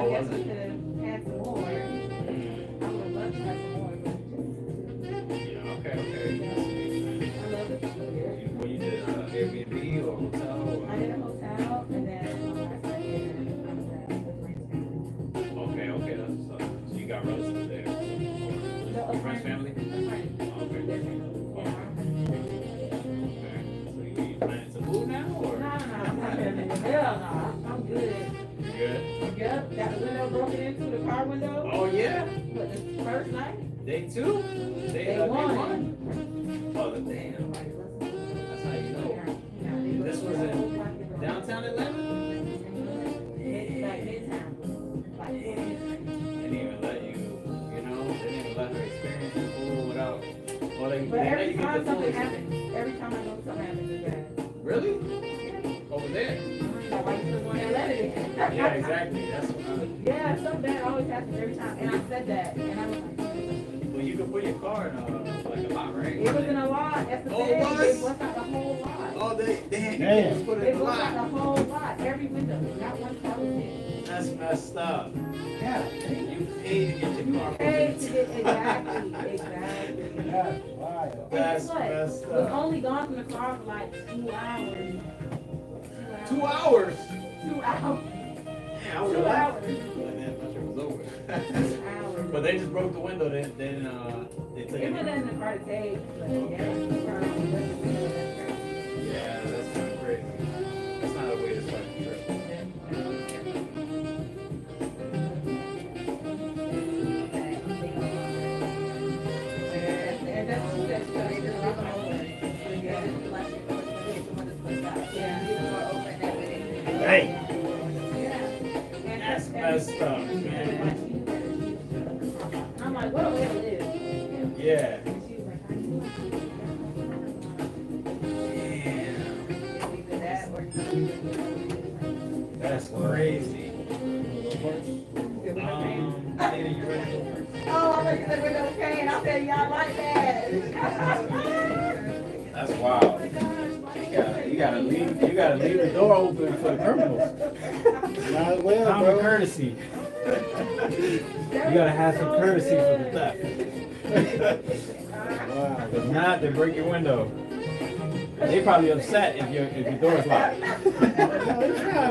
Oh, guess was we it? could have had some more. I would love to have some more, but Yeah, okay. I love it. What you did, Airbnb or hotel? I did a hotel, and then last night I did a friend's family. Okay, that's what's up. So you got relatives there? No, a Friends, family? A friend. Okay. Yeah. So you planning to move now or? No, I'm not having it. Hell no, I'm good. You good? Yep, got the window broken into, the car window. Oh yeah? But the first night, Day two? they won. Oh damn. That's how you know. This was in downtown Atlanta? Like midtown. Like They didn't even let you, they didn't even let her experience the pool without. Well, they But let every you get time the full something experience. happens, every time I go something happens, it's bad. Really? Over there? Like, why you still going to let it in? Yeah, exactly. That's what Yeah, something bad always happens every time. And I said that, and I was like, well, you could put your car in like a lot, right? it was in a lot. That's the Oh, thing. it was? It was not the whole lot. Oh, they Damn. put it It in a was not lot. the whole lot. Every window. Not one car was in. That's messed up. Yeah. You paid to get your car put Hey, to in. get exactly. That's wild. That's And guess what? messed Was up. only gone from the car for like 2 hours. 2 hours? 2 hours. Yeah, I would 2 have left. hours. Like that, my trip was over. 2 hours. But they just broke the window. They took It it. was in the car to take, but yeah, the car on the window, that's crazy. Yeah, that's kind of crazy. That's not a way to start the trip. And that's what that's so they just rock them over. Hey, Yeah. that's messed up, man. I'm like, what a way to live. Yeah. And she was like, I knew Damn. that or That's crazy. Lady, you ready to go first? oh, I thought you said window pane. I said, y'all like that. That's wild. You gotta leave the door open for the criminals. Might as well, Common bro. courtesy. You gotta have some courtesy for the theft. Wow. If not, they break your window. They probably upset if your door's locked.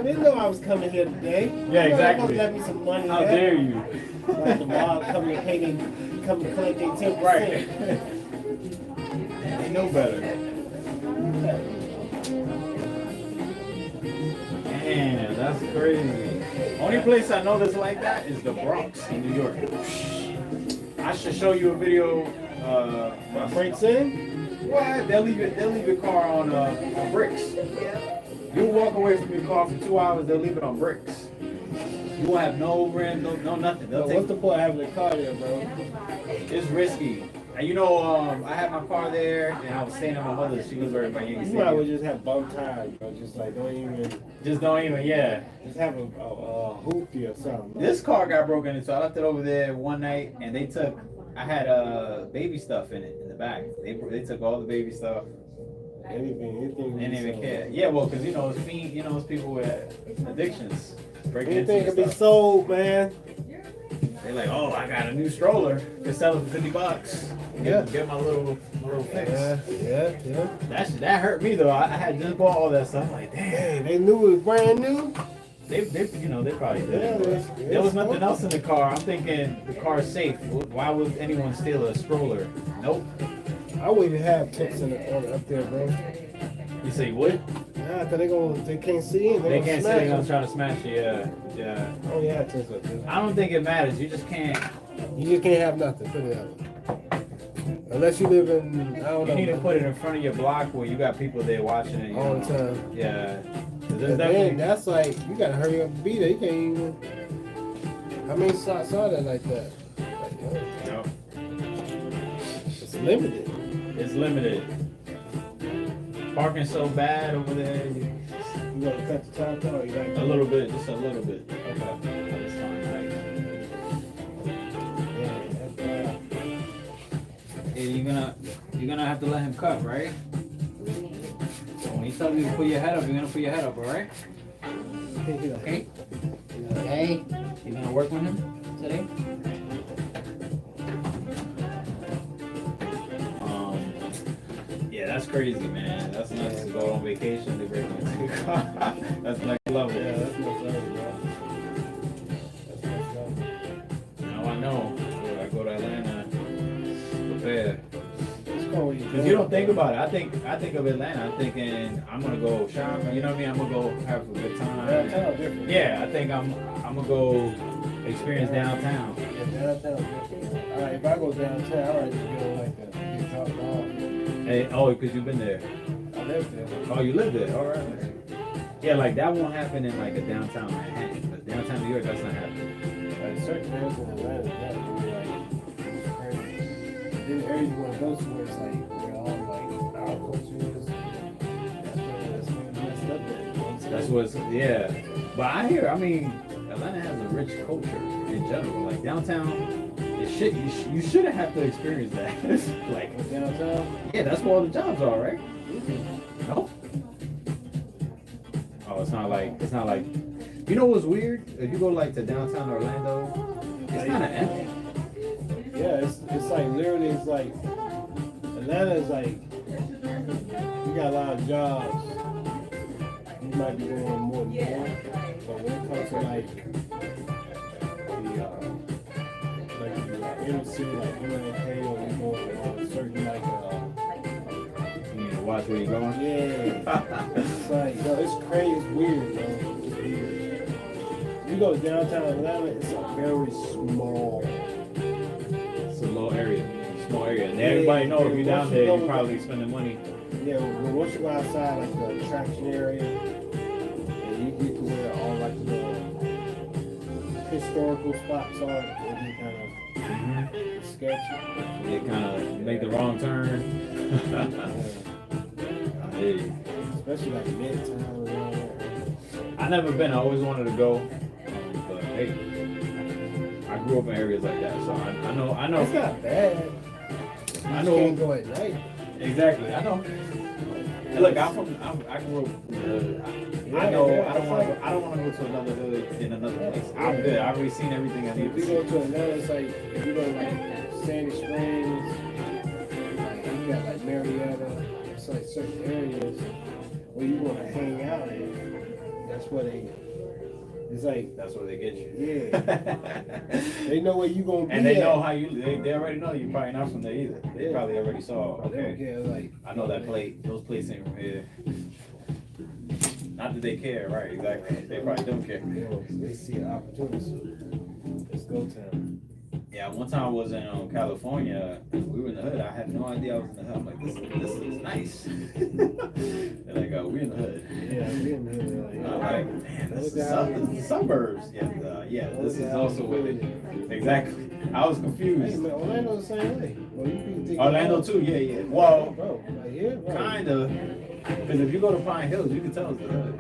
They know I was coming here today. Yeah, exactly. Let me some money. How there. dare you? Like the mob coming to pay me, come to collect their 10%. Right. They know better. Man, that's crazy. Only place I know that's like that is the Bronx in New York. I should show you a video. My breaks in. What? They'll leave your car on bricks. You walk away from your car for 2 hours. They'll leave it on bricks. You won't have no rent, no nothing. They'll What's the point of having a car there, bro? It's risky. And I had my car there, and I was staying at my mother's. She lives right by Yankee You might as well Stadium. just have bump tires, bro. Just like Just don't even, yeah. just have a hoopty or something. This car got broken into. I left it over there one night, and I had baby stuff in it in the back. They took all the baby stuff. Anything. They didn't even care. Yeah, well, because it's people with addictions. Breaking Anything into can be stuff. sold, man. They're like, oh, I got a new stroller. Could sell it for $50. Yeah. Get my little fix. Yeah. That hurt me though. I had just bought all that stuff. I'm like, damn. Hey, they knew it was brand new. They probably did. Yeah, There was nothing else in the car. I'm thinking the car's safe. Why would anyone steal a stroller? Nope. I wouldn't even have tips up there, bro. You say what? Nah, cause they can't see in. They can't say they're gonna smash try to smash you. Yeah. it. Oh yeah, tips up there. I don't think it matters. You just can't. You just can't have nothing. Put it out. Unless you live in, I don't You know. need to put it in front of your block where you got people there watching it. all the time. Yeah. 'Cause But there's then definitely. that's like you gotta hurry up and be there. You can't even. How many saw that like that? Like, Yep. it's limited. It's limited. Parking's so bad over there. You gotta cut the time or you gotta A little bit, just a little bit. Okay. That's fine. Right. Yeah, that's bad. Yeah, you're gonna have to let him cut, right? So when he tells you to put your head up, you're gonna put your head up, all right? Okay. Okay. You gonna work with him today? Yeah, that's crazy, man. That's nuts to go on vacation to bring into your car. That's next level. Yeah, that's what's up, bro. That's what's up. Now I know. When I go to Atlanta, prepare. Because you don't think about it. I think of Atlanta. I'm thinking I'm gonna go shopping. You know what I mean? I'm gonna go have a good time. Downtown different. Yeah, I think I'm gonna go experience downtown. Yeah, downtown different. Alright, if I go downtown, I already feel like a big top dog. Hey, oh, because you've been there. I live there. Oh, you live there. All right. Yeah, like that won't happen in like a downtown Manhattan, but downtown New York, that's not happening. Like certain areas in Atlanta, that would be like crazy. Then the areas you want to go to where it's like where all like our culture is. That's where it's messed up at. You know what I'm saying? That's what's yeah. But I hear, I mean, Atlanta has a rich culture in general. Like downtown, you shouldn't have to experience that. Like downtown. yeah, that's where all the jobs are, right? No. Oh, it's not like. You know what's weird? If you go like to downtown Orlando, it's kind of empty. Yeah, it's like literally it's like Atlanta is like you got a lot of jobs. You might be doing more than one, but when it comes to like the inner city, like MLK, or you go on certain like You need to watch where you're going. yeah, it's like yo, it's crazy, it's weird, bro. It's weird. You go to downtown Atlanta, it's a very small. It's a little area, small area, and everybody knows if you're down there, you're probably spending money. Yeah, when once you go outside, like the attraction area, and you get to where all like the historical spots are, it be kind of sketchy. They kind of make the wrong turn. Hey, Especially like midtown and all that. I never been. I always wanted to go, but hey, I grew up in areas like that, so I know. It's not bad. I You know can't go at night. exactly. I know. Hey, look, I grew up. I know. I don't want to go to another hood in another place. I'm good. I've already seen everything I need If to you see. go to Atlanta, it's like if you go to like Sandy Springs, like you got like Marietta, it's like certain areas where you want to hang out in. That's where it's like, That's where they get you. yeah. They know where you gonna be. And they at. know how you. They already know you're probably not from there either. They Yeah. probably already saw. They don't Okay, care, like, I know that plate. Those plates ain't from here. Not that they care, right? Exactly. They probably don't care. they see an opportunity. Let's go town. Yeah, one time I was in California. We were in the hood. I had no idea I was in the hood. I'm like, this is nice. They're like, oh, we're in the hood. Yeah, we in there. I'm like, man, this is the suburbs. Yeah, this is also with it. Exactly. I was Hey confused. man, Orlando's the same way. Well, you can take Orlando too. Yeah. Well, bro, like here, bro. kinda. Because if you go to Pine Hills, you can tell it's the hood.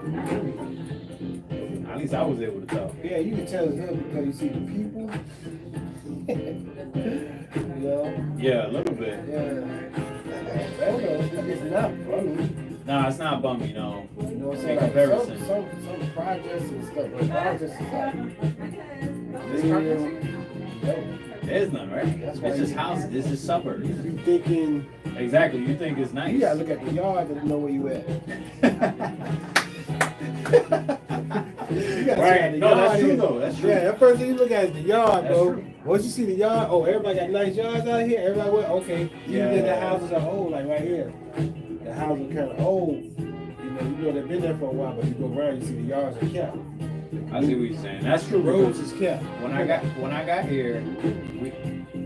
At least I was able to tell. Yeah, you can tell it's good because you see the people. You know? Yeah, a little bit. Yeah. It's not funny. Nah, it's not bummy, no. You know what I'm In saying? Like comparison. some projects and stuff, but projects is like, This no. There's none, right? That's why It's just you- houses. It's just suburbs. You thinking, Exactly. You think it's nice. you gotta look at the yard to know where you at. You gotta see how Right. the No, that's yard true is. though. That's true. Yeah, that first thing you look at is the yard, That's bro. true. Once you see the yard, oh, everybody got nice yards out here. Everybody went, okay. Yeah. Even if the houses are old, like right here. The houses are kind of old. You know they've been there for a while, but you go around, you see the yards are kept. I see what you're saying. That's true. Roads Because is kept. when I got here,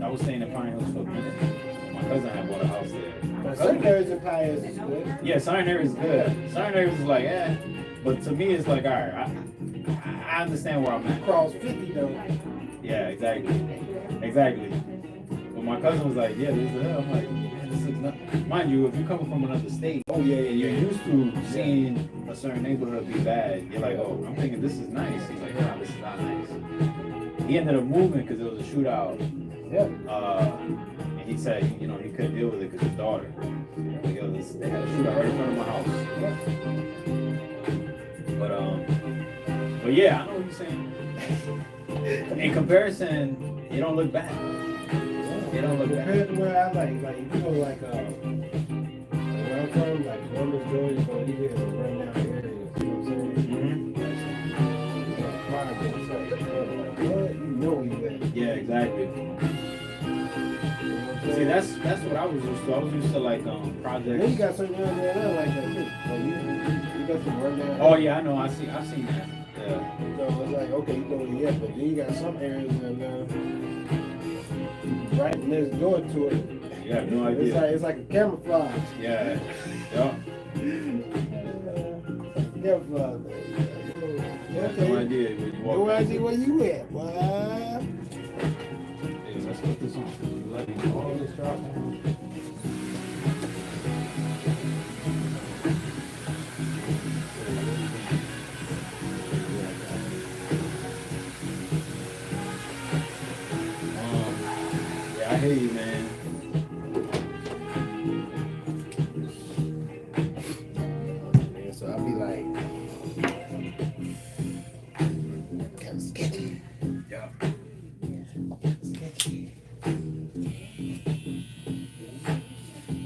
I was staying in Pine Hills for a minute. My cousin had bought a house there. But certain areas in Pines is good. Yeah, certain areas is good. Certain areas is like, but to me it's like, all right, I understand where I'm at. Cross 50 though. Yeah, exactly. But my cousin was like, yeah, this is the hell. I'm like, man, this is not. Mind you, if you're coming from another state, Oh yeah, and you're used to seeing a certain neighborhood be bad, you're like, oh, I'm thinking this is nice. He's like, nah, this is not nice. He ended up moving because there was a shootout. Yeah. And he said, he couldn't deal with it because his daughter. They had a shootout right in front of my house. But yeah, I know what you're saying. In comparison, it don't look bad. It don't look bad. Compared to where I like if you go like where I'm from, like Columbus, Georgia, so you get some run down areas. You know what I'm saying? What? You know where you at. Yeah, exactly. See, that's what I was used to. I was used to like projects. Then you got certain areas that are like that too. Like you got some run down. Oh yeah, I know. I've seen that. Yeah. So it's like okay, you know where you at, but then you got some areas that right next door to it. You have no idea. It's like a camouflage. Yeah. Yeah. Camouflage. You have no idea when you walk. No idea where you at, boy. Hey, let's put this on. Let me all this drop down. Yeah, I hear you, man. Yeah, so I'll be like, kind of sketchy. Yeah. Sketchy.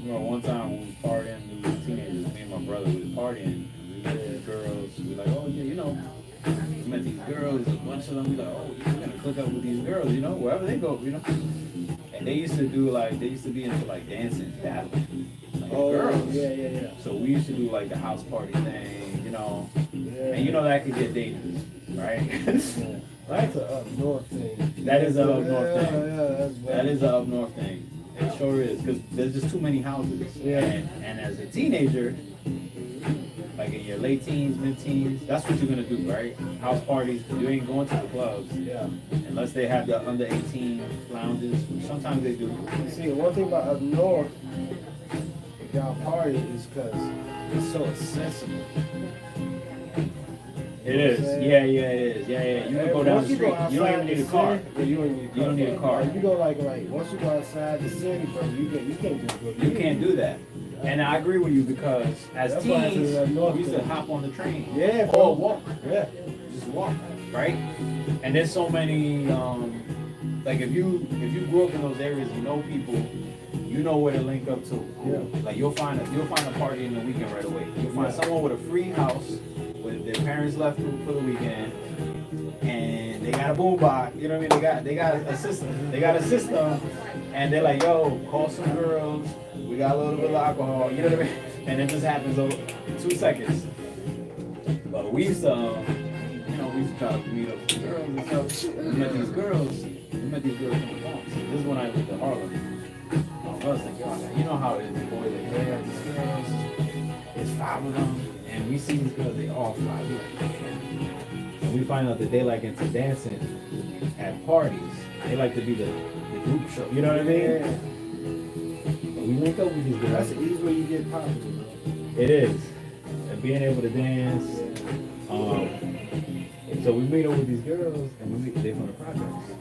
One time when we was partying, we were teenagers, me and my brother, we was partying. We met these girls. We were like, oh yeah, you know, we met these girls, a bunch of them. We like, oh, we're gonna click up with these girls, you know, wherever they go, you know. And they used to be into like dancing, battling. Like girls. Yeah. So we used to do like the house party thing, you know. Yeah. And you know that could get dangerous, right? Yeah. That's an up north thing. That is an up north thing. Yeah, That is an up north thing. It sure is, because there's just too many houses. Yeah. And as a teenager, like in your late teens, mid-teens, that's what you're gonna do, right? House parties. You ain't going to the clubs. Yeah. Unless they have the under 18 lounges. Sometimes they do. See, one thing about up north, if y'all party is because it's so accessible. It is. Yeah, it is. Yeah. You can go down the street. You don't even need a car. Yeah, you don't need a car. Like, you go like once you go outside the city, bro, you can't just go. You can't do that. And I agree with you because as That's why I teens, said up we used to north. hop on the train. Yeah, bro. Or walk. Yeah. Just walk, right? And there's so many, like if you grew up in those areas, you know people, you know where to link up to. Yeah. Like you'll find a party in the weekend right away. You'll find someone with a free house, with their parents left for the weekend, and they got a boom box. You know what I mean? They got a system. They got a system, and they're like, yo, call some girls. We got a little bit of alcohol. You know what I mean? And it just happens over 2 seconds. But we used to, we used to try to meet up with girls and stuff. We met these girls in the Bronx. This is when I lived in Harlem. I was like, yo, you know how it is, boy. Like, yeah, these girls, it's 5 of them. And we see these girls, they all fly. We like, and we find out that they like into dancing at parties. They like to be the group show. You know what I mean? Yeah. But we link up with these girls. That's the easy way you get popular, bro. It is. And being able to dance. So we meet up with these girls and they're from the projects.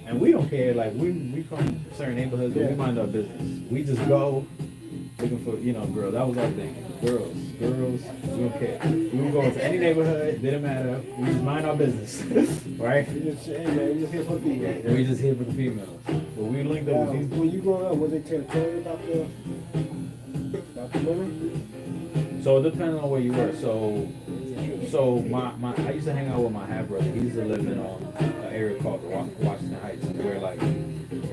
And we don't care, like we from certain neighborhoods, but we mind our business. We just go looking for, girls. That was our thing. Girls, we don't care. We would go to any neighborhood, didn't matter. We just mind our business. Right? We just here for females. We just here for the females. But we linked up with these. When you grow up, was they tell you about the women? So it depends on where you were. So my I used to hang out with my half brother. He used to live in an area called Washington Heights, where like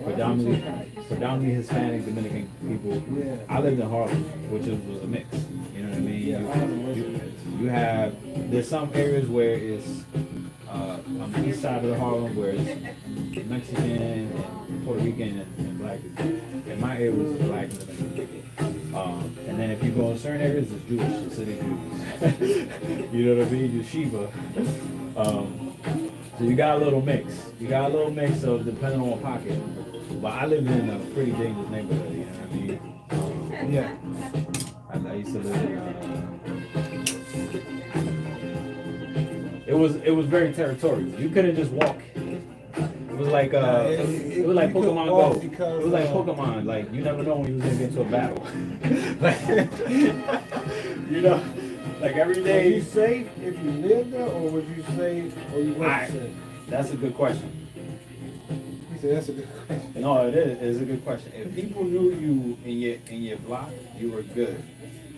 predominantly Hispanic, Dominican people. Yeah. I lived in Harlem, which was a mix. You know what I mean? You have there's some areas where it's on the east side of the Harlem where it's Mexican and Puerto Rican and black people. And my area was black and Dominican people. And then if you go in certain areas, it's Jewish, the city Jews. You know what I mean? Yeshiva. So you got a little mix. You got a little mix of depending on what pocket. But I lived in a pretty dangerous neighborhood, you know what I mean? Yeah. I used to live in it was very territorial. You couldn't just walk. It was like it was like Pokemon Go. It was like Pokemon. Like you never know when you was gonna get into a battle. Like every day. Was you safe if you lived there, or was you safe or you weren't safe? That's a good question. He said that's a good question. No, it is. It's a good question. If people knew you in your block, you were good.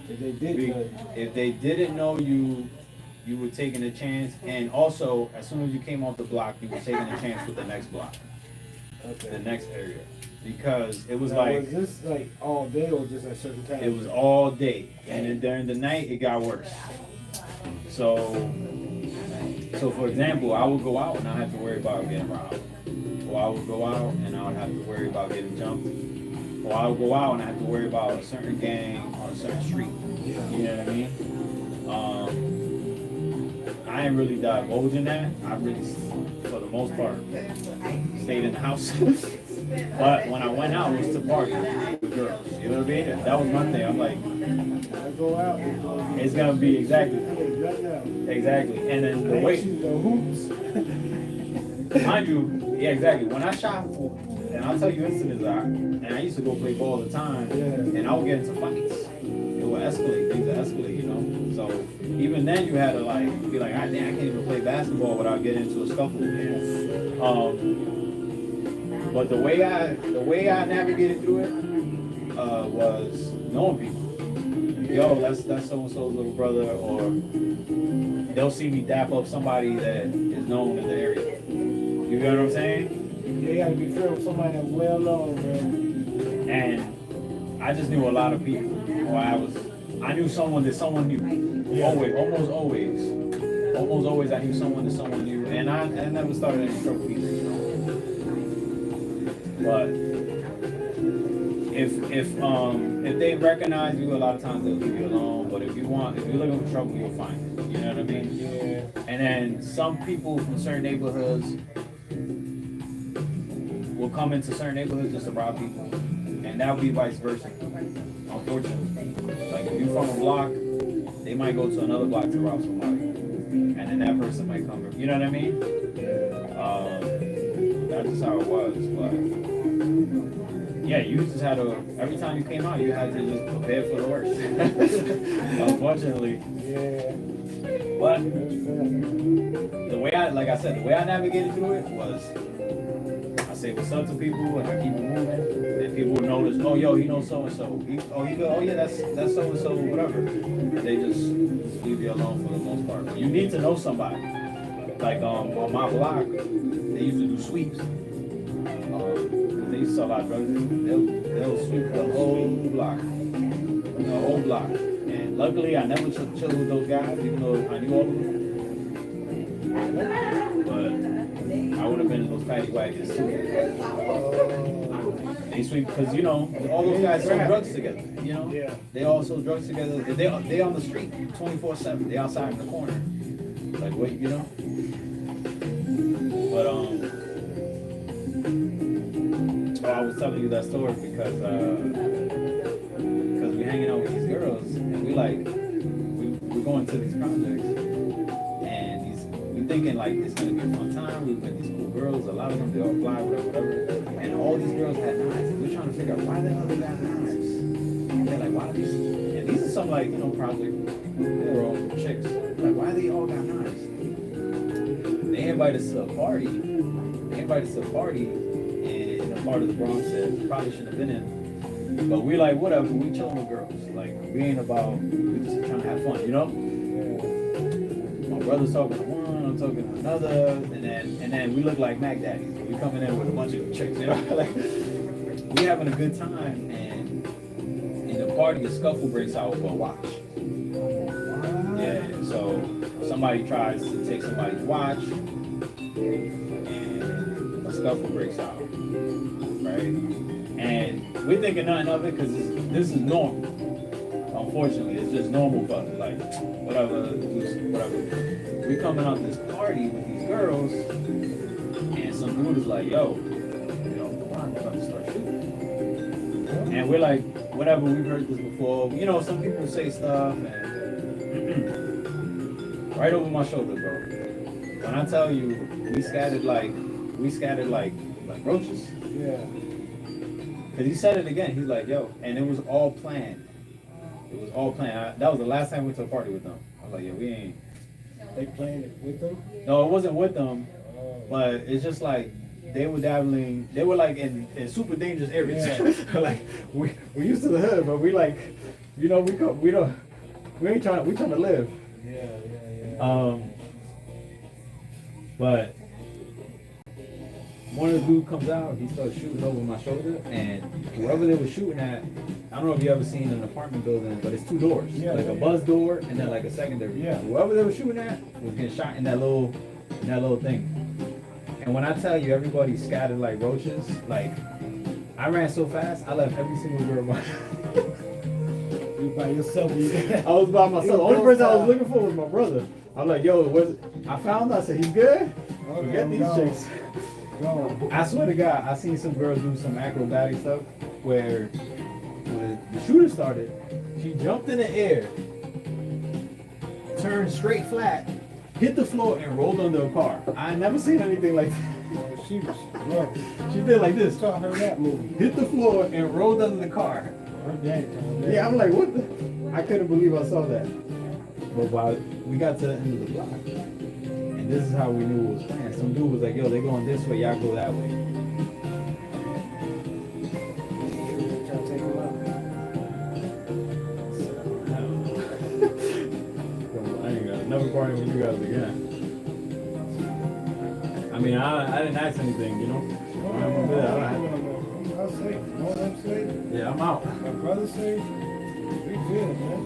If they did, If they didn't know you, you were taking a chance. And also, as soon as you came off the block, you were taking a chance with the next block, the next area, because it was now, like was this like all day or just at certain times? it was all day, and then during the night it got worse. So for example, I would go out and I have to worry about getting robbed. Or I would go out and I would have to worry about getting jumped. Or I would go out and I have to worry about a certain gang on a certain street. You know what I mean? I ain't really divulging that. I really, for the most part, stayed in the house. But when I went out, it was to party with girls. You know what I mean? That was my thing. I'm like, I go out. it's gonna be exactly. Right Exactly. And then the way, mind you, yeah, exactly. When I shot, and I'll tell you incidents, and I used to go play ball all the time, and I would get into fights. It would escalate, things would escalate, you know? So even then you had to like, be like, I can't even play basketball without getting into a scuffle. But the way I navigated through it, was knowing people. Yo, that's so-and-so's little brother, or they'll see me dap up somebody that is known in the area. You get what I'm saying? You gotta be friends with somebody that's well known, man. And I just knew a lot of people. Or I knew someone that someone knew. Almost always I knew someone that someone knew. And I never started any trouble either, you know. But if they recognize you, a lot of times they'll leave you alone. But if you're looking for trouble, you'll find it. You know what I mean? Yeah. And then some people from certain neighborhoods will come into certain neighborhoods just to rob people, and that would be vice versa. Unfortunately, like if you're from a block, they might go to another block to rob somebody, and then that person might come. You know what I mean? That's just how it was. But yeah, you just had to, every time you came out, you had to just prepare for the worst. Unfortunately. Yeah. But the way I navigated through it was, I say what's up to people and I keep it moving. And people will notice, oh, yo, he knows so-and-so. Oh yeah, that's so-and-so, whatever. And they just leave you alone for the most part. But you need to know somebody. Like on my block, they used to do sweeps. They used to sell a lot of drugs. They'll sweep the whole block. The whole block. And luckily, I never chilled with those guys, even though I knew all of them. But I would have been in those paddy wagons too. They sweep because, you know, all those guys sell drugs together. You know, they all sell drugs together. They on the street 24/7. They outside in the corner. Like what, you know? But I was telling you that story because we're hanging out with these girls and we're going to these projects and we're thinking like it's gonna be a fun time. We've met these cool girls, a lot of them they all fly, whatever. And all these girls had knives. And we're trying to figure out why the hell they got knives. And they're like, why are these? And these are some like, you know, project girl chicks. Like, why they all got knives? They invited us to a party. In a part of the Bronx that probably shouldn't have been in. But we like, whatever, we chilling with girls. Like, we ain't about, we just trying to have fun, you know? My brother's talking to one, I'm talking to another, and then we look like Mac Daddies. We coming in with a bunch of chicks, you know? Like, we having a good time, and in the party, a scuffle breaks out with a watch. Yeah, so somebody tries to take somebody's watch, and a scuffle breaks out, right? And we're thinking nothing of it because this is normal. Unfortunately, it's just normal for us. Like, whatever. We coming out this party with these girls, and some dude is like, yo, I'm about to start shooting. And we're like, whatever, we've heard this before. You know, some people say stuff, and right over my shoulder, bro. When I tell you, we scattered like roaches. Yeah. Cause he said it again. He's like, yo, and it was all planned. It was all planned. That was the last time we went to a party with them. I was like, yeah, we ain't. They playing it with them? No, it wasn't with them. but it's just like they were dabbling. They were like in super dangerous areas. Yeah. Like we used to the hood, but we like, you know, we ain't trying. We trying to live. Yeah. But one of the dudes comes out, he starts shooting over my shoulder, and whoever they were shooting at, I don't know if you ever seen an apartment building, but it's two doors, like a buzz door and then like a secondary. Yeah. Whoever they were shooting at was getting shot in that little thing. And when I tell you everybody scattered like roaches, like I ran so fast, I left every single girl behind. You by yourself. I was by myself. The only person I was looking for was my brother. I'm like, yo, I found him. I said, he's good? Forget these chicks. I swear to God, I seen some girls do some acrobatic stuff where when the shooter started, she jumped in the air, turned straight flat, hit the floor, and rolled under a car. I never seen anything like that. She did like this. Saw her that movie. Hit the floor and rolled under the car. Her dad told her. Yeah, I'm like, what the? I couldn't believe I saw that. But while we got to the end of the block, and this is how we knew it was planned. Some dude was like, yo, they going this way, y'all go that way. Trying to take him out. I ain't got another party with you guys again. I mean, I didn't ask anything, you know? I'm safe. I'm safe. Yeah, I'm out. My brother's safe. We good, man.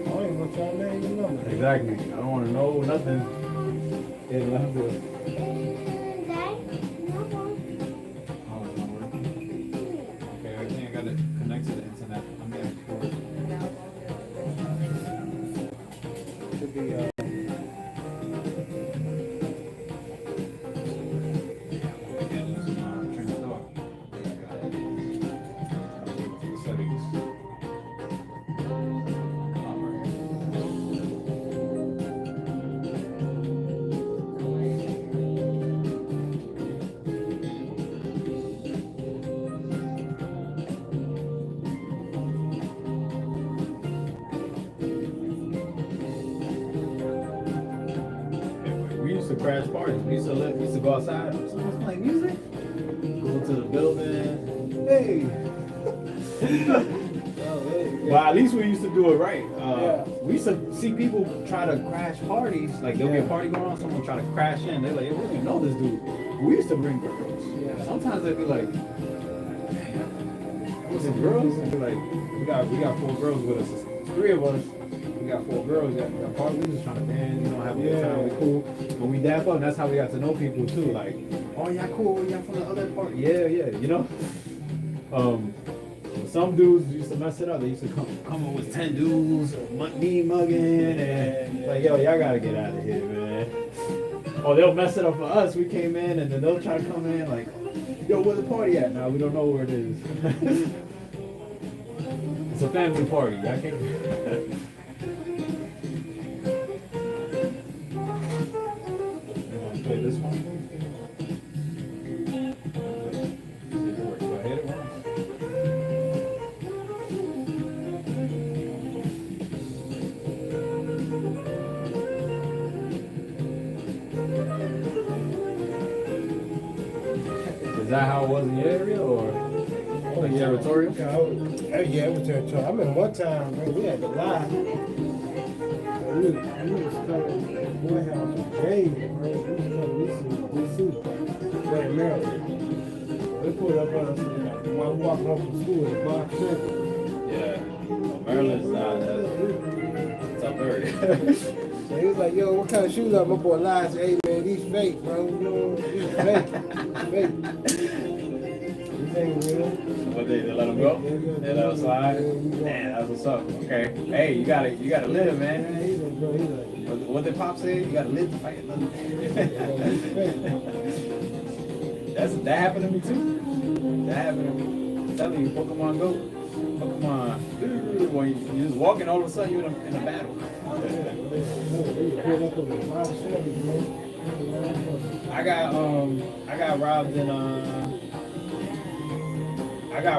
I don't even want y'all name your number. Exactly. I don't want to know nothing. Yeah, let him do it. Oh, it's not working. Okay, everything I got to connect to the internet. I'm going to record. Should be, Yeah, listen, train of thought. Settings. We used to crash parties. We used to go outside. Someone's playing music. Go to the building. Hey. But at least we used to do it right. We used to see people try to crash parties. Like there'll be a party going on, someone try to crash in. They're like, hey, we don't even know this dude. We used to bring girls. Yeah. Sometimes they'd be like, what's some girls? And be like, we got 4 girls with us. It's 3 of us. We got 4 girls. We got party. We just trying to dance, you know, have a good time. We cool. When we dap up, that's how we got to know people too. Like, oh yeah, cool. Yeah, from the other party. Yeah, you know. Some dudes used to mess it up. They used to come up with 10 dudes, mean mugging, and like, yo, y'all gotta get out of here, man. Or they'll mess it up for us. We came in, and then they'll try to come in like, yo, where's the party at? Now we don't know where it is. It's a family party. Y'all can't. Play this one. Do I hit it once? Is that how it was in your area, or like territorial? Yeah, it was territorial. I remember one time, man, we had to lie. We was coming to the boy house in James, bro. We was coming to DC, right in Maryland. They pulled up on us while we walking home from school in the block center. Yeah. Well, Maryland's not it's up there. So he was like, yo, what kind of shoes are my boy lied? Said, hey man, these fake, bro. You know, these fake. These ain't real. What they let them go? They let them slide? Man, that's what's up. Okay. Hey, you gotta live, man. He's like, bro, he's like, What did Pop say? You gotta live to fight another day. That happened to me too. That happened to me. I'm telling you, Pokemon Go. Pokemon. When you're just walking, all of a sudden you're in a battle. I got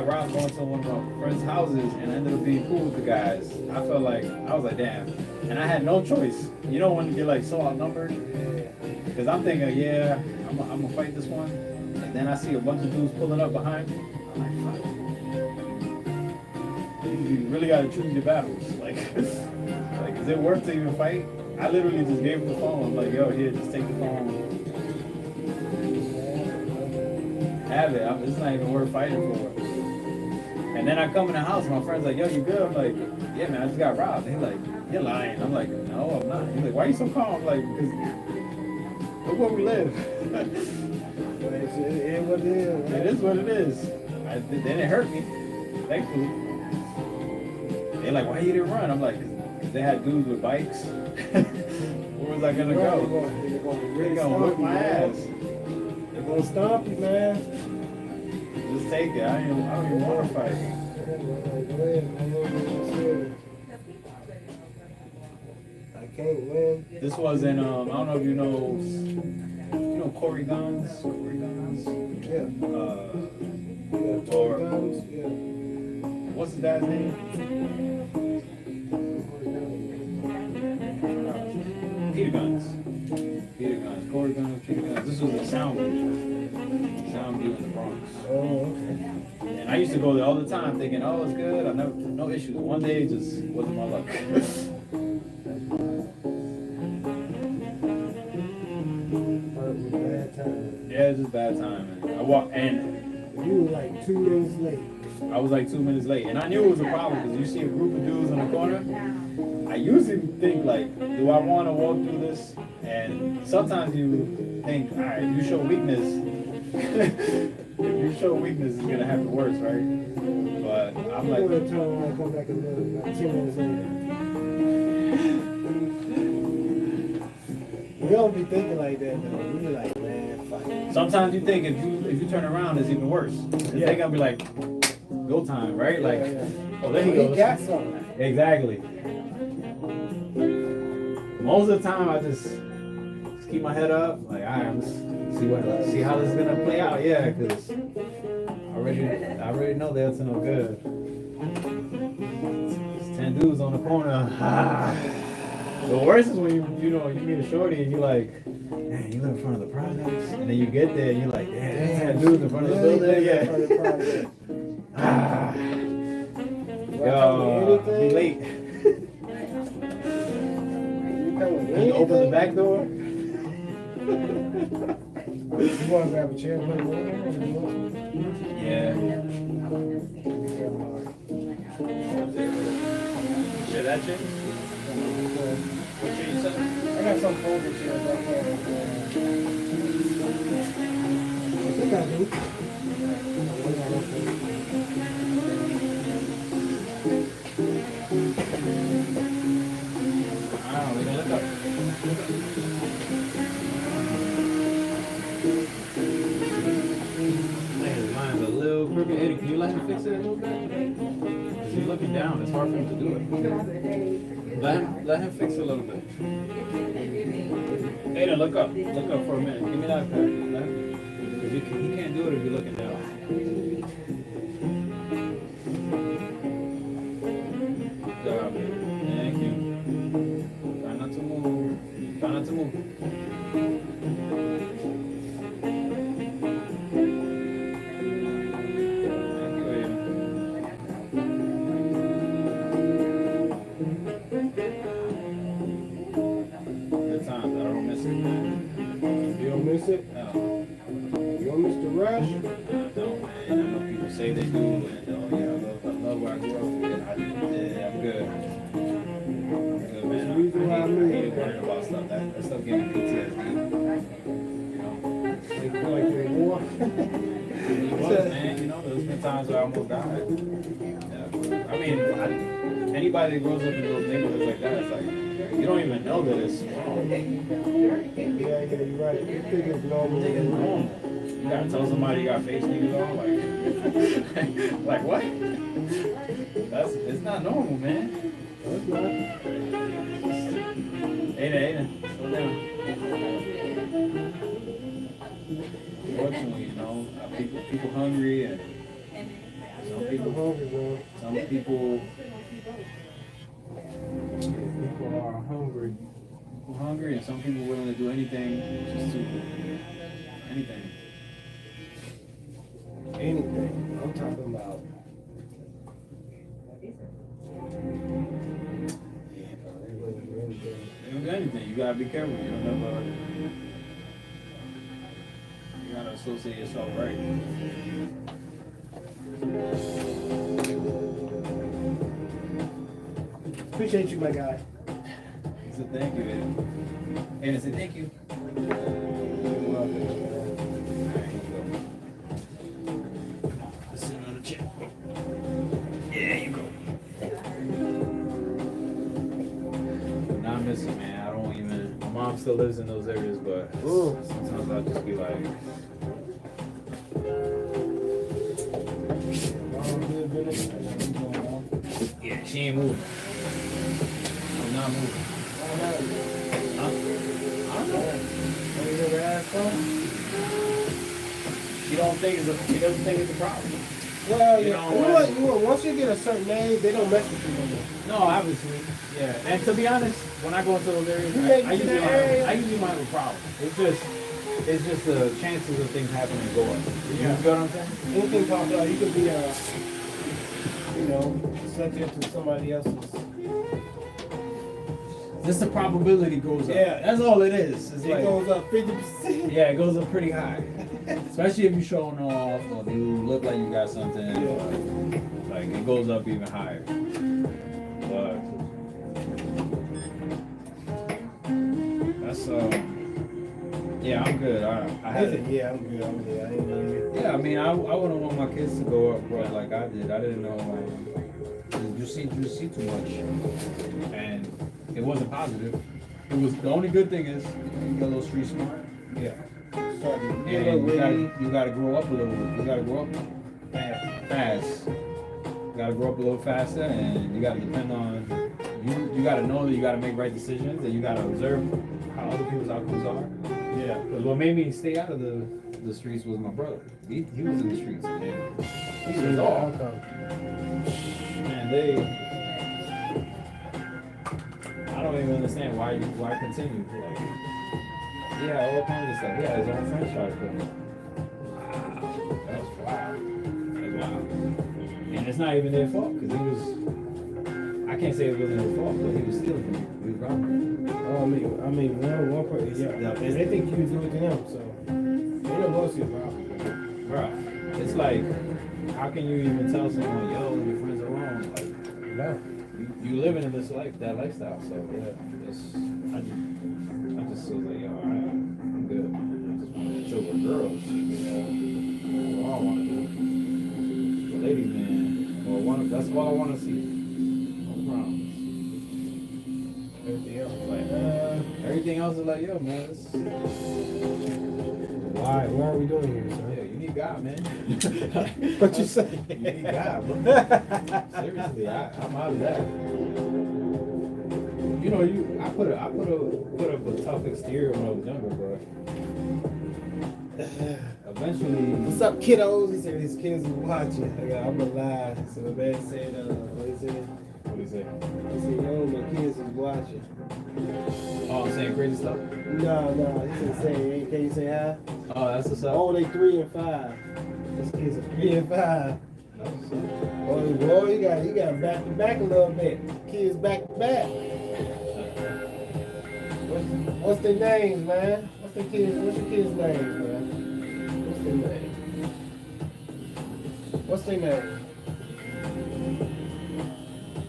robbed going to one of my friends' houses and I ended up being cool with the guys. I was like, damn. And I had no choice. You know when you get like so outnumbered? Because I'm thinking, yeah, I'm gonna fight this one. And then I see a bunch of dudes pulling up behind me. I'm like, fuck. You really gotta choose your battles. Like, is it worth to even fight? I literally just gave him the phone. I'm like, yo, here, just take the phone. Have it. It's not even worth fighting for. And then I come in the house, and my friend's like, yo, you good? I'm like, yeah, man, I just got robbed. And he's like, you're lying. I'm like, no, I'm not. He's like, why are you so calm? I'm like, because look where we live. It what it is. Right? It is what it is. They didn't hurt me, thankfully. They're like, why you didn't run? I'm like, because they had dudes with bikes. Where was I going to go? They're going to whip my ass. They're going to stomp you, man. Just take it. I don't even want to fight. I can't win. This was in, I don't know if you know Corey Guns? Corey Guns? Yeah. Or, Guns, yeah. what's his dad's name? Peter Guns. Peter Guns. Corey Guns, Peter Guns. This was a sound view in the Bronx. Oh, okay. And I used to go there all the time thinking, oh, it's good. I never, no issues. One day it just wasn't my luck. Bad time. Yeah, it's just bad time. Man. I walked, and You were like 2 minutes late. I was like 2 minutes late. And I knew it was a problem because you see a group of dudes in the corner. I usually think like, do I want to walk through this? And sometimes you think, all right, you show weakness. If you show weakness, it's gonna happen worse, right? But I'm like, I'm going to turn around and come back another like 10 minutes later. We don't be thinking like that though. We be like, man, fuck it. sometimes you think if you turn around, it's even worse. Yeah. They're gonna be like, go time, right? Like, oh, there he He goes. got something. Exactly. Most of the time, I just keep my head up. Like, all right, let's see how this is gonna play out. Yeah, because I already know that's no good. It's 10 dudes on the corner. The worst is when you meet a shorty and you're like, man, you live in front of the projects, and then you get there and you're like, damn, 10 dudes in front of the building. Yeah. Yo, be late. Can you open the back door? You want to grab a chair? Yeah. Share that chick? What chair you said? I got some folded chairs right there. I think I do. Look up. Man, his mind's a little crooked. Eddie, can you let him fix it a little bit? Because he's looking down. It's hard for him to do it. Let him fix it a little bit. Aiden, look up. Look up for a minute. Give me that pen. Because he can't do it if you're looking down. Good job, baby. Thank you. Try not to move. Try not to move. Thank you, Aiden. Good times. I don't miss it. You don't miss it? No. You don't miss the rush? No, man. I know people say they do, and oh yeah, I love where I grew up. Yeah, I'm good. I'm good, man. The reason why I I moved. hate worrying about stuff. That stuff gives me PTSD. You know, They feel like you're in war. it was, man. You know, there's been times where I almost died. Yeah. I mean, anybody that grows up in those neighborhoods like that, it's like you don't even know that it's wrong. Yeah, you're right. You think it's normal. You think it's normal. You gotta tell somebody you got face niggas on, like what? It's not normal, man. That's not. Aiden, slow down. Unfortunately, you know, people hungry, and some People people hungry, bro. people People are hungry. people hungry and some people willing to do anything just to anything. Anything. I'm talking about. You don't do anything. You gotta be careful. You don't never. You gotta associate yourself right. Appreciate you, my guy. So thank you, Eddie. And I said thank you. You're welcome. Alright, here you go. Let's sit on the chair. Yeah, you go. Nah, I miss it, man. I don't even. My mom still lives in those areas, but sometimes I'll just be like. Yeah, she ain't moving. I'm not moving. Huh? I don't know. You never asked her? She doesn't think it's a problem. Well, You you know, know, once you get a certain age, they don't mess with you no more. No, obviously. Yeah. And to be honest, when I go into those areas, You make I it to usually that don't area. have a problem. It's just the chances of things happening go up. You know what I'm saying? Anything pops out, you could be subject to somebody else's. Just the probability goes up. Yeah. That's all it is. It's It like, goes up 50%. yeah, it goes up pretty high. Especially if you're showing off or you look like you got something. Yeah. Or, like it goes up even higher. But that's yeah, I'm good. I had it. Yeah, I'm good. I ain't really. Yeah, I mean, I wouldn't want my kids to go up broad like I did. I didn't know you see too much, and it wasn't positive. It was the only good thing is you got a little street smart. Yeah. And you gotta grow up a little. You gotta grow up fast. You gotta grow up a little faster, and you gotta depend on. You gotta know that you gotta make right decisions, and you gotta observe how other people's outcomes are. Yeah. Because what made me stay out of the streets was my brother. He was in the streets, and he was all. Man, I don't even understand why continue. Like, yeah, all kinds of stuff. Yeah, his own franchise, but wow, that's wild. That's wild. And it's not even their fault because he was. I can't say it wasn't their fault, but he was stealing. He was robbing. Oh, I mean, one person. Yeah. And they think you do it to him, so they don't know it's your problem. Bro, it's like, how can you even tell someone, yo, your friends are wrong? Like, No. you living in this that lifestyle, so yeah, I just feel like, yo, I'm good. I just want to chill with girls, you know. That's all I want to do. The ladies, man, that's all I want to see. No problems. Everything else. Like, everything else is like, yo, man, Why are we doing here, yeah, sir? you need God, man. What you say? You need God, bro. Seriously, I'm out of that. You know, I put up a tough exterior when I was younger, but eventually. What's up, kiddos? He said his kids was watching. I'm alive. So the man said, what he said? What do you say? He said, yo, my kids is watching. Oh, I'm saying crazy stuff. No. He said, say, can you say hi? Oh, that's what's up. Oh, they 3 and 5. Those kids are 3 and 5. That's what's up. Oh, boy, you got back to back a little bit. Kids back to back. What's their names, man? What's your kids' names, man? What's their name?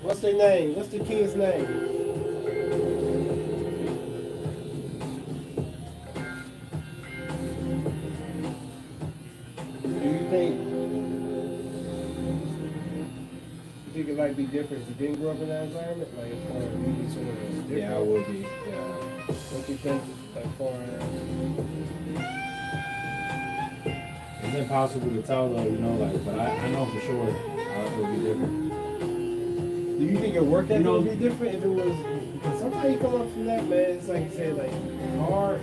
What's their name? What's the kid's name? Do you think it might be different if you didn't grow up in that environment? Like, as far as you sort of different? Yeah, I would be. Yeah. What do you think, like, far as... It's impossible to tell though, you know, like, but I know for sure it would be different. Do you think your work ethic You know- would be different if it was? Because sometimes you come up from that, man. It's like you said, like hard.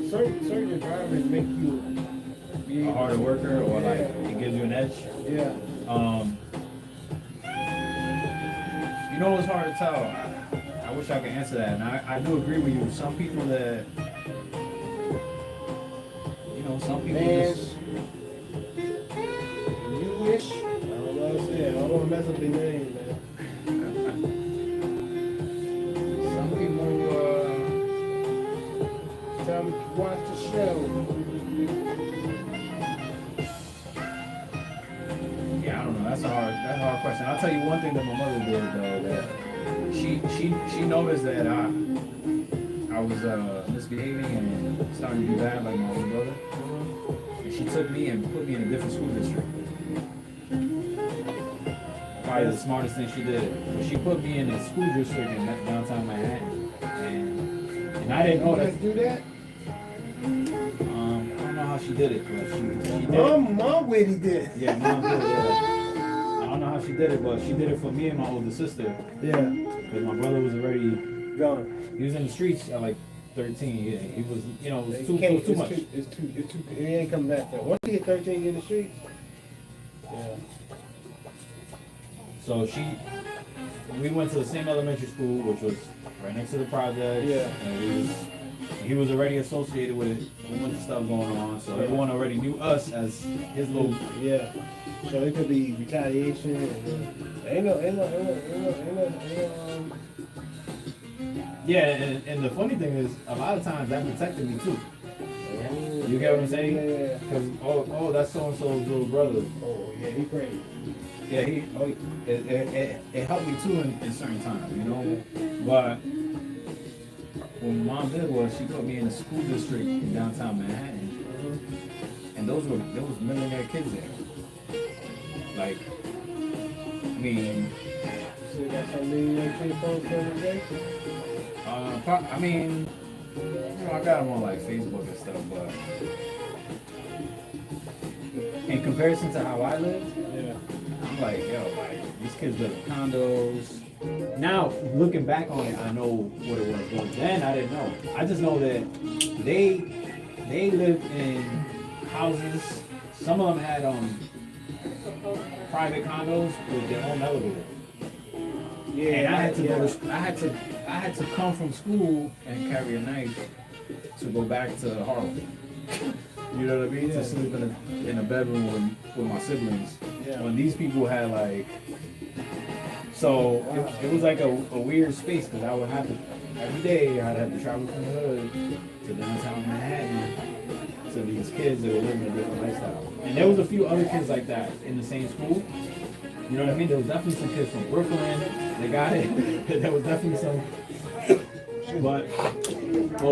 Certain environments make you be A harder worker, or like it gives you an edge. Yeah. You know, it's hard to tell. I wish I could answer that. And I do agree with you. Some people that, you know, some people Man. just. You wish? I don't know what I said. I don't want to mess up their name, man. Some people Tell them to watch the show. yeah, I don't know. That's a hard question. I'll tell you one thing that my mother did though, that she noticed that I was misbehaving and starting to do bad like my older brother. And she took me and put me in a different school district. Probably the smartest thing she did. But she put me in a school district in downtown Manhattan. And I didn't know Let's that. do that. I don't know how she did it, but she did it. Mom Whitty did it. Yeah, mom did it. Yeah. I don't know how she did it, but she did it for me and my older sister. Yeah. Because my brother was already, Gone. he was in the streets at like 13. Yeah, he was, you know, it was too much. It's too, it ain't coming back there. Once you hit 13 in the streets, yeah. So we went to the same elementary school, which was right next to the project. Yeah. And he was already associated with it. A bunch of stuff going on, so everyone already knew us as his little. Yeah. So it could be retaliation. Ain't no. Yeah, and the funny thing is, a lot of times that protected me too. You get what I'm saying? Yeah. Because oh, that's so and so's little brother. Oh yeah, he crazy. Yeah, it helped me too in certain times, you know. But what my mom did was she put me in a school district in downtown Manhattan, and there was millionaire kids there. Like, I mean, So you got some millionaire kids on today? I mean, you know, I got them on like Facebook and stuff, but in comparison to how I lived, Yeah. I'm like, yo, like these kids live in condos. Now, looking back on it, I know what it was. But then I didn't know. I just know that they lived in houses. Some of them had private condos with their own elevator. Yeah. And I had to go to, I had to come from school and carry a knife to go back to Harlem. You know what I mean? Yeah. To sleep in a bedroom with my siblings. Yeah. When these people had like, so it was like a weird space because I would have to, every day I'd have to travel from the hood to downtown Manhattan to these kids that were living a different lifestyle. And there was a few other kids like that in the same school. You know what I mean? There was definitely some kids from Brooklyn that got it. There was definitely some. But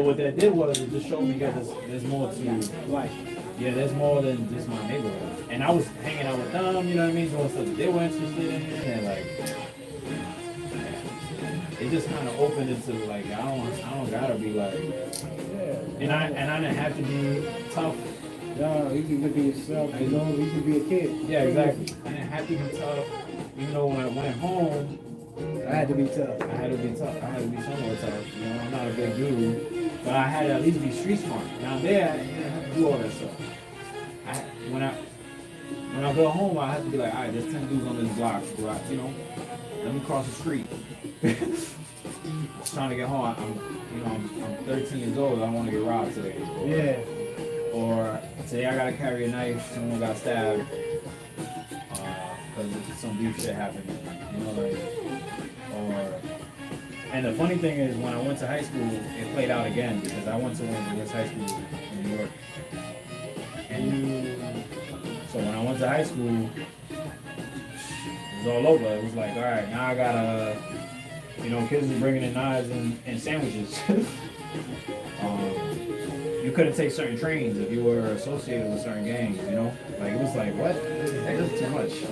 what that did was it just showed me that there's more to life. Yeah, there's more than just my neighborhood. And I was hanging out with them, you know what I mean, doing stuff that they were interested in, and like it just kind of opened into like I don't gotta be like, Yeah. and I didn't have to be tough. No, you can look at yourself. You know, you can be a kid. Yeah, exactly. I didn't have to be tough. Even though when I went home, I had to be tough. I had to be tough. I had to be somewhat tough. You know, I'm not a big dude, but I had to at least be street smart. Down there, I didn't have to do all that stuff. When I go home, I have to be like, all right, there's 10 dudes on this block. You know, let me cross the street. Just trying to get home. I'm 13 years old. I want to get robbed today. Yeah. Or today I gotta carry a knife. Someone got stabbed because some beef shit happened. You know, like, or. And the funny thing is, when I went to high school, it played out again because I went to one of the worst high schools in New York. And so when I went to high school, it was all over. It was like, all right, now I gotta, you know, kids are bringing in knives and sandwiches. You couldn't take certain trains if you were associated with certain gangs, you know? Like, it was like, what? This is too much.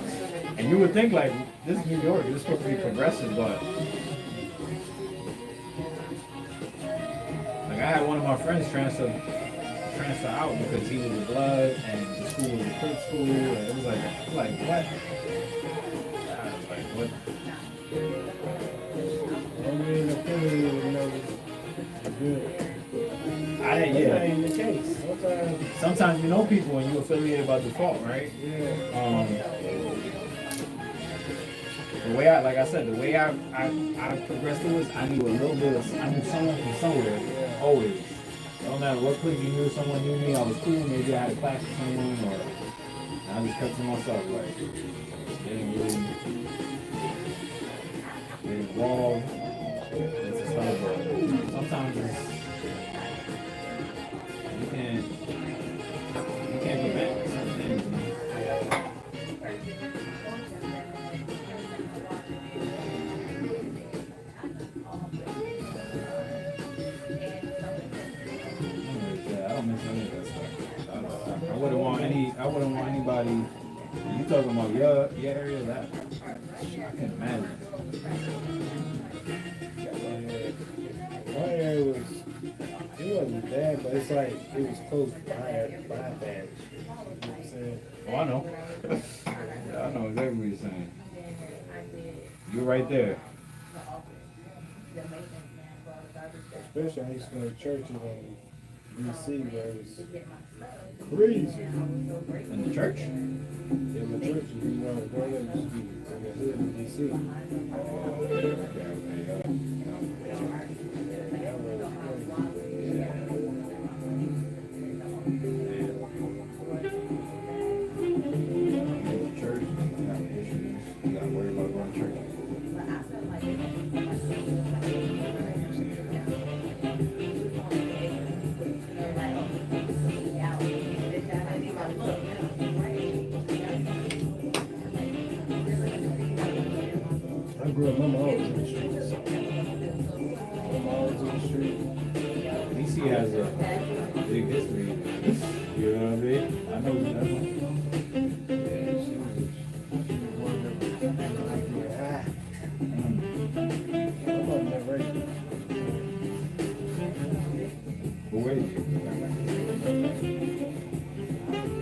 And you would think, like, this is New York, you're supposed to be progressive, but... Like, I had one of my friends transfer out because he was a blood, and the school was a Crip school, and it was like what? I was like, what? I'm being affiliated with no good. I didn't, yeah. That ain't the case. Sometimes you know people and you affiliated by default, right? Yeah. The way like I said, the way I progressed through this, I knew a little bit of, I knew someone from somewhere, always. No matter what clique you knew, someone knew me, I was cool, maybe I had a class with someone, or I just kept to myself, like, getting involved, it's a stuff, but sometimes it's, you can't prevent certain things, man. I wouldn't want anybody. You talking about your area? That I can imagine. My area it wasn't bad, but it's like it was close by Baton. You know what I'm saying? Oh, I know. Yeah, I know exactly what you're saying. You're right there. Especially I used to go to churches in D.C. where it was crazy. In the church? In the churches, you know, growing up used to be in the hood in D.C. I grew up, my mom was in the streets. My mom was in the street. DC has a big history. You know what I mean? I know that one. Yeah, she was one of them. My mom never raised me. But where you?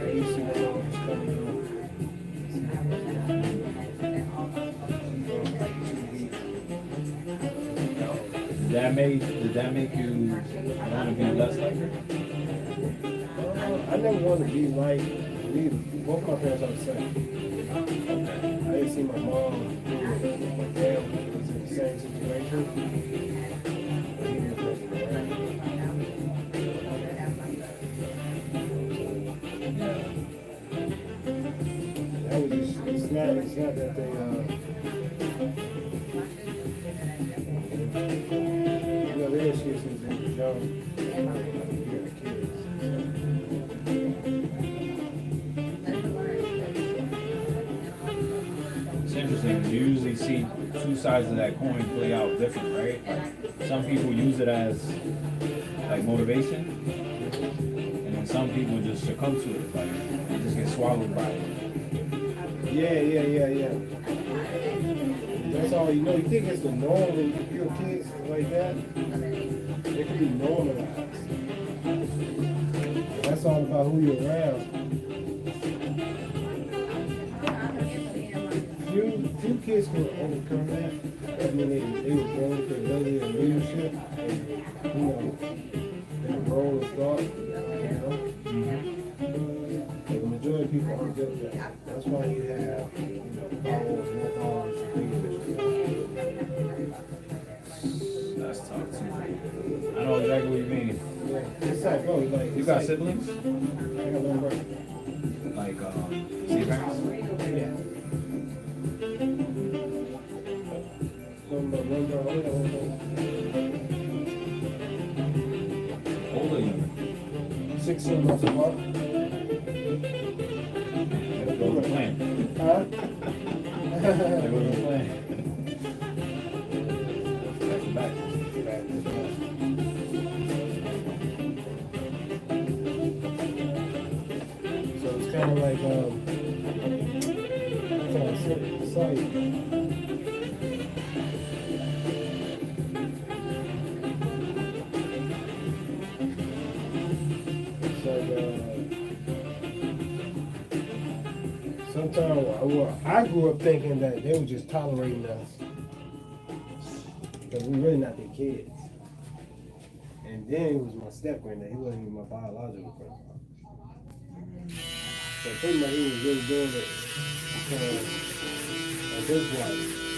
I used to know what was coming on. Did that make you want to be less like her? I never wanted to be like neither. Both my parents are the same. I didn't see my mom do it. My dad was in the same situation. But he didn't push me around. That was just, it's not that they, you know, their excuses when you're young, you're the kids. It's interesting. You usually see two sides of that coin play out different, right? Like some people use it as like motivation, and then some people just succumb to it, like they just get swallowed by it. Yeah. That's all you know. You think it's the norm when you're kids like that? It can be normalized. That's all about who you're around. Few kids can overcome that. I mean, they were born with the ability of leadership, and, you know, their role of thought, you know. But the majority of people aren't good at that. That's why you have, you know, followers, more followers, That's tough too. I know exactly what you mean. yeah. It's like, bro, like, You got siblings? I got one brother. Like, see parents? Yeah. One brother, one brother. Older you? 16 months apart. That was the plan. Huh? That was the plan. Back to back. So it's kind of like, it's like, sometimes I grew up thinking that they were just tolerating us because we really not their kids. And then it was my step granddad. He wasn't even my biological grandfather. So pretty much he was really doing it because of his wife.